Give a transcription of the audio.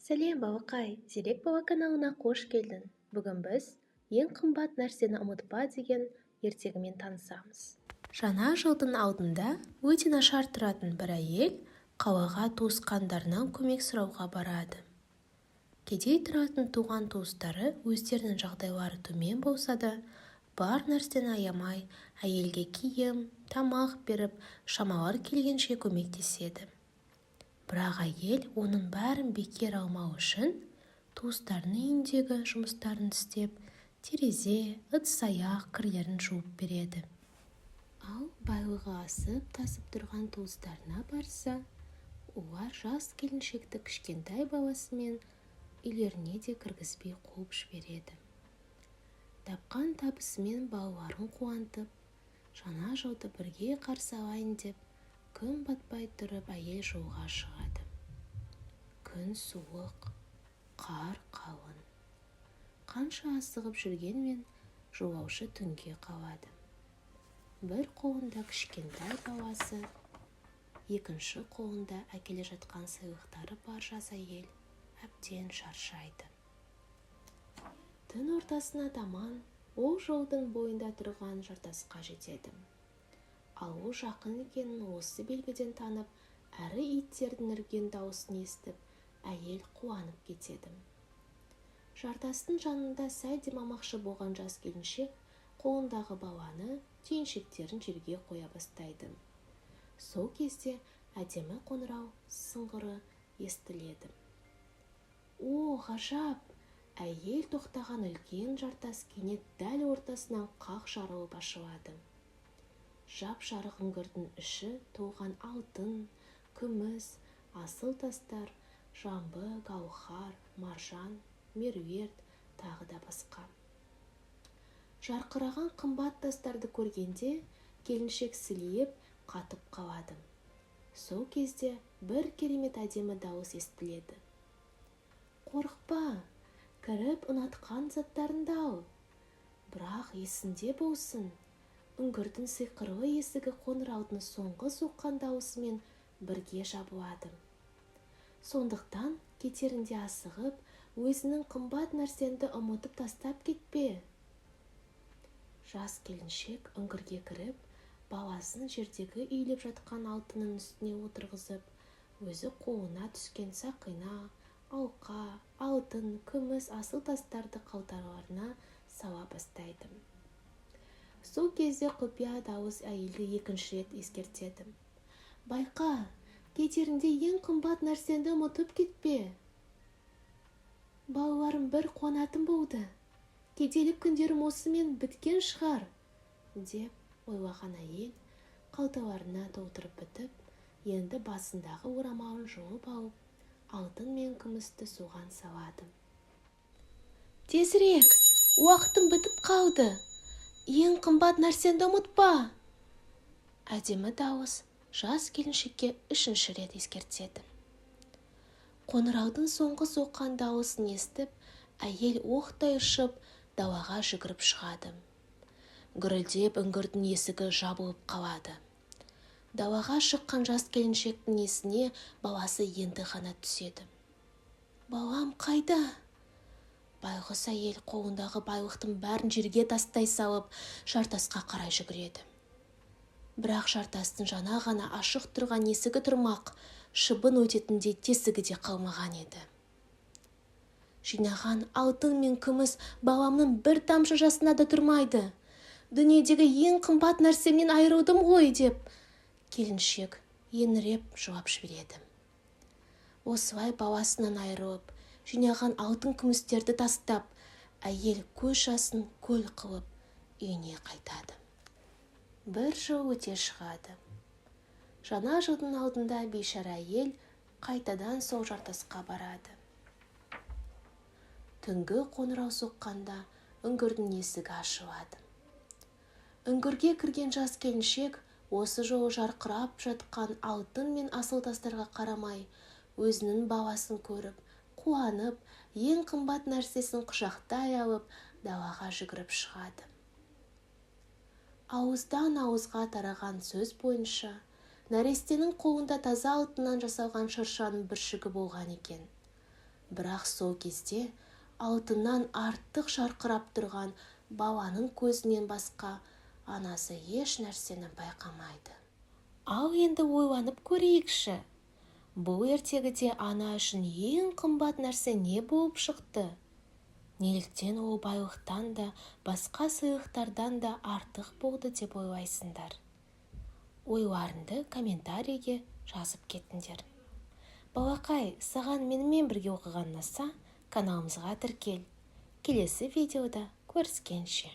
Сәлем бауақай, Зерек бауа каналына қош келдің. Бүгін біз ең қымбат нәрсені ұмытпа деген ертегімен танысамыз. Жаңа жылдың алдында өте нашар тұратын бір әйел қалаға туысқандарынан көмек сұрауға барады. Кедей тұратын туған туыстары өздерінің жағдайлары төмен болса да, бар нәрсені аямай, әйелге киім, тамақ беріп, шамалар келгенше көмектеседі. Бірақ әйел оның бәрін бекер алмау үшін туыстарының үйіндегі жұмыстарын істеп, терезе, ыдыс-аяқ кірлерін жуып береді. Ал байлығы асып тасып тұрған туыстарына барса, олар жас келіншекті кішкентай баласымен үйлеріне де кіргізбей қуып жібереді. Тапқан табысымен балаларын қуантып, жаңа жылды бірге қарсы алайын деп, күн батпай тұрып әйел жолға шығады. Күн суық, қар қалың. Қанша асығып жүргенмен жолаушы түнге қалады. Бір қолында кішкентай баласы, екінші қолында әкеле жатқан сыйлықтары бар жас әйел әбден шаршайды. Түн ортасына таман ол жолдың бойында тұрған жартасқа жетеді. Ал ол жақын екенін осы белгіден танып, әрі иттердің үрген дауысын естіп, әйел қуанып кетеді. Жартастың жанында сәл демалмақшы болған жас келіншек қолындағы баланы, түйіншектерін жерге қоя бастайды. Сол кезде әдемі қоңырау сыңғыры естіледі. О, ғажап! Әйел тоқтаған үлкен жартас кенет дәл ортасынан қақ жарылып ашылады. Жап-жарық үңгірдің іші толған алтын, күміс, асыл тастар, жамбы, гаухар, маржан, меруерт, тағы да басқа. Жарқыраған қымбат тастарды көргенде келіншек сілейіп қатып қалады. Сол кезде бір керемет әдемі дауыс естіледі. Қорықпа, кіріп ұнатқан заттарыңды ал. Бірақ есіңде болсын, үңгірдің сиқырлы есігі қоңыраудың соңғы соққан дауысымен бірге жабылады. Сондықтан кетерінде асығып, өзінің қымбат нәрсеңді ұмытып тастап кетпе. Жас келіншек үңгірге кіріп, баласын жердегі үйіліп жатқан алтынның үстіне отырғызып, өзі қолына түскен сақина, алқа, алтын, күміс, асыл тастарды қалталарына сала бастайды. Сол кезде құпия дауыс әйелді екінші рет ескертеді. Байқа, кетерінде ең қымбат нәрсеңді ұмытып кетпе. Балаларым бір қуанатын болды. Кедейлік күндерім осымен біткен шығар, деп ойлаған әйел қалталарына толтырып бітіп, енді басындағы орамалын жұлып алып, алтын мен күмісті соған салады. Тезірек, уақытым бітіп қалды. Ең қымбат нәрсеңді ұмытпа. Әдемі дауыс жас келіншекке үшінші рет ескертеді. Қоңыраудың соңғы соққан дауысын естіп, әйел оқтай ұшып, далаға жүгіріп шығады. Гүрілдеп үңгірдің есігі жабылып қалады. Далаға шыққан жас келіншектің есіне баласы енді ғана түседі. Балам қайда? Байғұс әйел қолындағы байлықтың бәрін жерге тастай салып, жартасқа қарай жүгіреді. Бірақ жартастың жаңа ғана ашық тұрған есігі тұрмақ, шыбын өтетіндей тесігі де қалмаған еді. Жинаған алтын мен күміс баламның бір тамшы жасына да тұрмайды. Дүниедегі ең қымбат нәрсемнен айырылдым ғой, деп келіншек еңіреп жылап жібереді. Осылай баласынан айырылып, жинаған алтын күмістерді тастап, әйел көз жасын көл қылып үйіне қайтады. Бір жыл өте шығады. Жаңа жылдың алдында бейшара әйел қайтадан сол жартасқа барады. Түнгі қоңырау соққанда үңгірдің есігі ашылады. Үңгірге кірген жас келіншек осы жолы жарқырап жатқан алтын мен асыл тастарға қарамай, өзінің баласын көріп, қуанып, ең қымбат нәрсесін құшақтай алып, далаға жүгіріп шығады. Ауыздан ауызға тараған сөз бойынша, нәрестенің қолында таза алтыннан жасалған шыршаның бүршігі болған екен. Бірақ сол кезде алтыннан артық жарқырап тұрған баланың көзінен басқа анасы еш нәрсені байқамайды. Ал енді ойланып көрейікші. Бұл ертегіде ана үшін ең қымбат нәрсе не болып шықты? Неліктен ол байлықтан да, басқа сыйлықтардан да артық болды деп ойлайсыңдар? Ойларыңды комментарийге жазып кетіңдер. Балақай, саған менімен бірге оқыған ұнаса, каналымызға тіркел. Келесі видеода көріскенше.